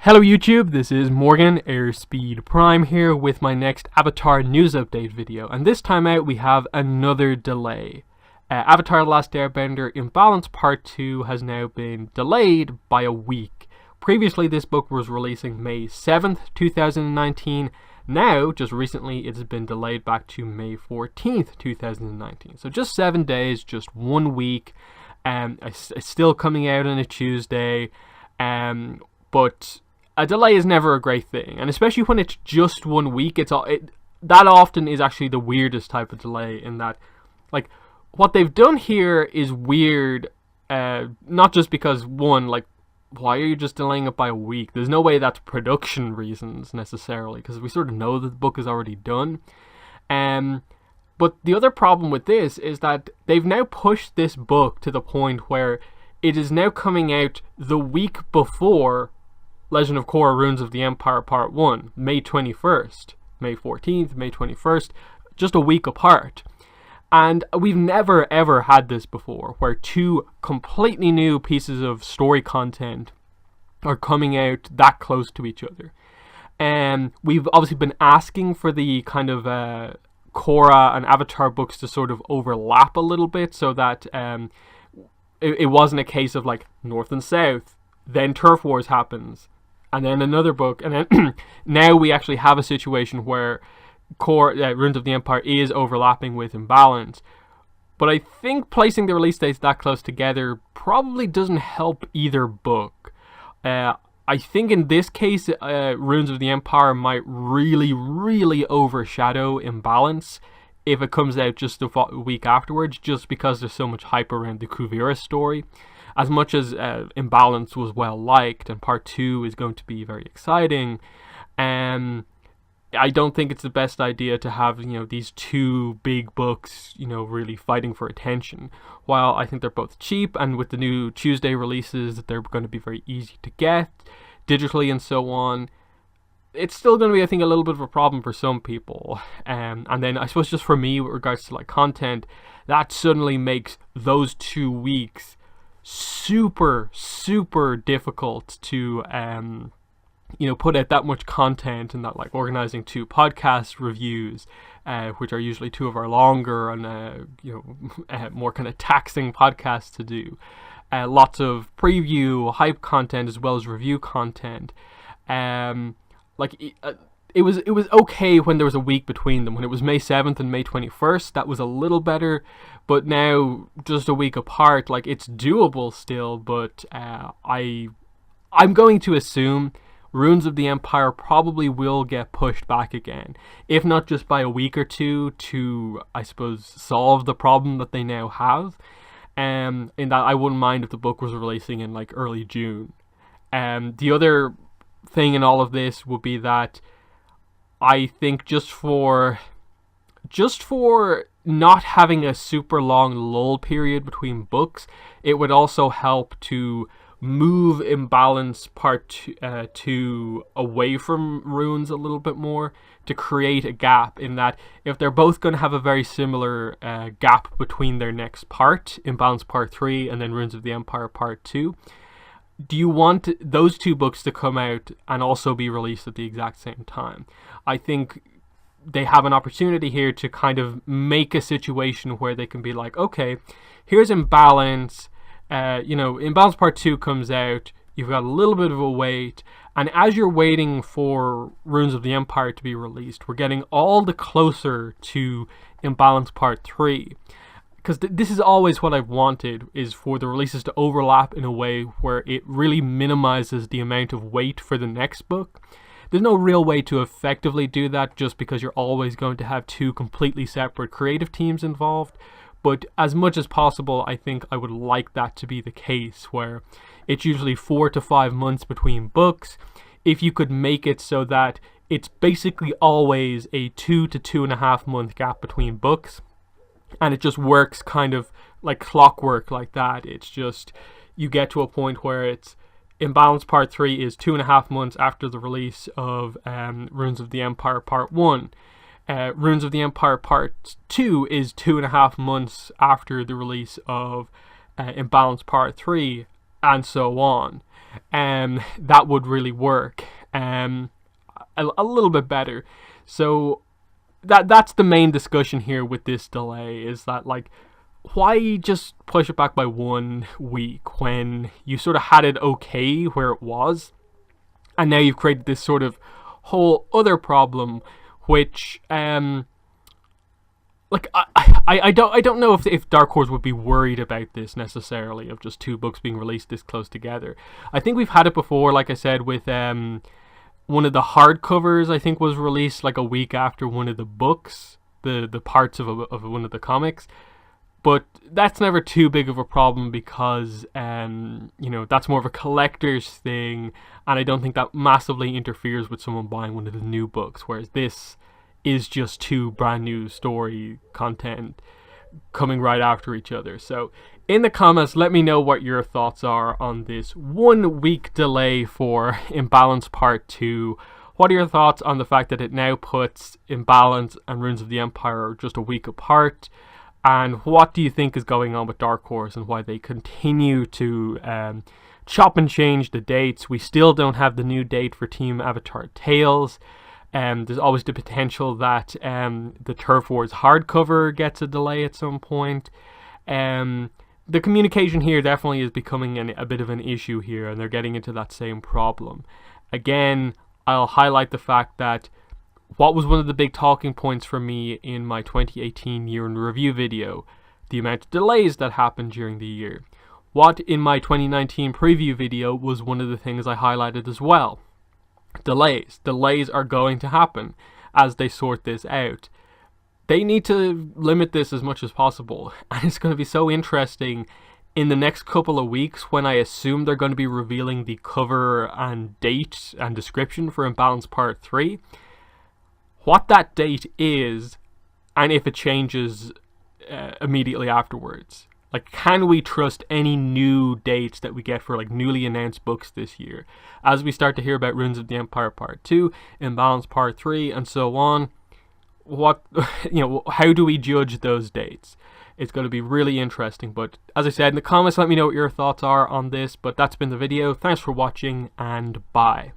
Hello YouTube, this is Morgan, Airspeed Prime here with my next Avatar news update video, and this time out we have another delay. Avatar The Last Airbender Imbalance Part 2 has now been delayed by a week. Previously this book was releasing May 7th, 2019. Now, just recently, it's been delayed back to May 14th, 2019. So just 7 days, just 1 week. It's still coming out on a Tuesday, but a delay is never a great thing, and especially when it's just 1 week. That often is actually the weirdest type of delay, in that, like, what they've done here is weird, not just because, one, like, why are you just delaying it by a week? There's no way that's production reasons, necessarily, because we sort of know that the book is already done. But the other problem with this is that they've now pushed this book to the point where it is now coming out the week before Legend of Korra Runes of the Empire Part 1, May 21st, May 14th, May 21st, just a week apart. And we've never ever had this before, where two completely new pieces of story content are coming out that close to each other. And we've obviously been asking for the kind of Korra and Avatar books to sort of overlap a little bit, so that it wasn't a case of like North and South, then Turf Wars happens, and then another book, and then now we actually have a situation where Runes of the Empire is overlapping with Imbalance. But I think placing the release dates that close together probably doesn't help either book. I think in this case, Runes of the Empire might really overshadow Imbalance if it comes out just a week afterwards, just because there's so much hype around the Kuvira story. As much as Imbalance was well liked and Part 2 is going to be very exciting, I don't think it's the best idea to have, these two big books, really fighting for attention. While I think they're both cheap, and with the new Tuesday releases, they're going to be very easy to get digitally and so on, it's still going to be, I think, a little bit of a problem for some people. And then I suppose just for me, with regards to like content, that suddenly makes those 2 weeks super difficult to put out that much content, and that, like, organizing 2 podcast reviews, which are usually 2 of our longer and more kind of taxing podcasts to do. Lots of preview, hype content, as well as review content. It was okay when there was a week between them. When it was May 7th and May 21st, that was a little better. But now, just a week apart, like, it's doable still. But I'm going to assume Runes of the Empire probably will get pushed back again, if not just by a week or two, to, I suppose, solve the problem that they now have. In that, I wouldn't mind if the book was releasing in like early June. The other thing in all of this would be that I think just for not having a super long lull period between books, it would also help to move Imbalance Part 2 away from Runes a little bit more, to create a gap, in that if they're both going to have a very similar gap between their next part, Imbalance Part 3 and then Runes of the Empire Part 2, do you want those 2 books to come out and also be released at the exact same time? I think they have an opportunity here to kind of make a situation where they can be like, okay, here's Imbalance, Imbalance Part 2 comes out, you've got a little bit of a wait, and as you're waiting for Runes of the Empire to be released, we're getting all the closer to Imbalance Part 3. Because this is always what I've wanted, is for the releases to overlap in a way where it really minimizes the amount of wait for the next book. There's no real way to effectively do that, just because you're always going to have 2 completely separate creative teams involved. But as much as possible, I think I would like that to be the case, where it's usually 4 to 5 months between books. If you could make it so that it's basically always a 2 to 2.5 month gap between books, and it just works kind of like clockwork like that. It's just, you get to a point where it's Imbalance Part 3 is 2.5 months after the release of Runes of the Empire Part 1. Runes of the Empire Part 2 is 2.5 months after the release of Imbalance Part 3, and so on. that would really work a little bit better. So that's the main discussion here with this delay, is that, like, why just push it back by 1 week when you sort of had it okay where it was, and now you've created this sort of whole other problem, which like I don't know if Dark Horse would be worried about this necessarily, of just 2 books being released this close together. I think we've had it before, like I said, with one of the hardcovers, I think, was released like a week after one of the books, the parts of one of the comics. But that's never too big of a problem because, that's more of a collector's thing, and I don't think that massively interferes with someone buying one of the new books, whereas this is just 2 brand new story content coming right after each other. So in the comments, let me know what your thoughts are on this 1 week delay for Imbalance Part 2. What are your thoughts on the fact that it now puts Imbalance and Runes of the Empire just a week apart? And what do you think is going on with Dark Horse and why they continue to chop and change the dates? We still don't have the new date for Team Avatar Tales. There's always the potential that the Turf Wars hardcover gets a delay at some point. The communication here definitely is becoming a bit of an issue here, and they're getting into that same problem. Again, I'll highlight the fact that what was one of the big talking points for me in my 2018 year in review video, the amount of delays that happened during the year. What in my 2019 preview video was one of the things I highlighted as well. Delays. Delays are going to happen as they sort this out. They need to limit this as much as possible, and it's going to be so interesting in the next couple of weeks when I assume they're going to be revealing the cover and date and description for Imbalance Part 3. What that date is, and if it changes immediately afterwards. Like, can we trust any new dates that we get for, like, newly announced books this year? As we start to hear about Runes of the Empire Part 2, Imbalance Part 3, and so on, how do we judge those dates? It's going to be really interesting. But as I said, in the comments, let me know what your thoughts are on this. But that's been the video. Thanks for watching, and bye.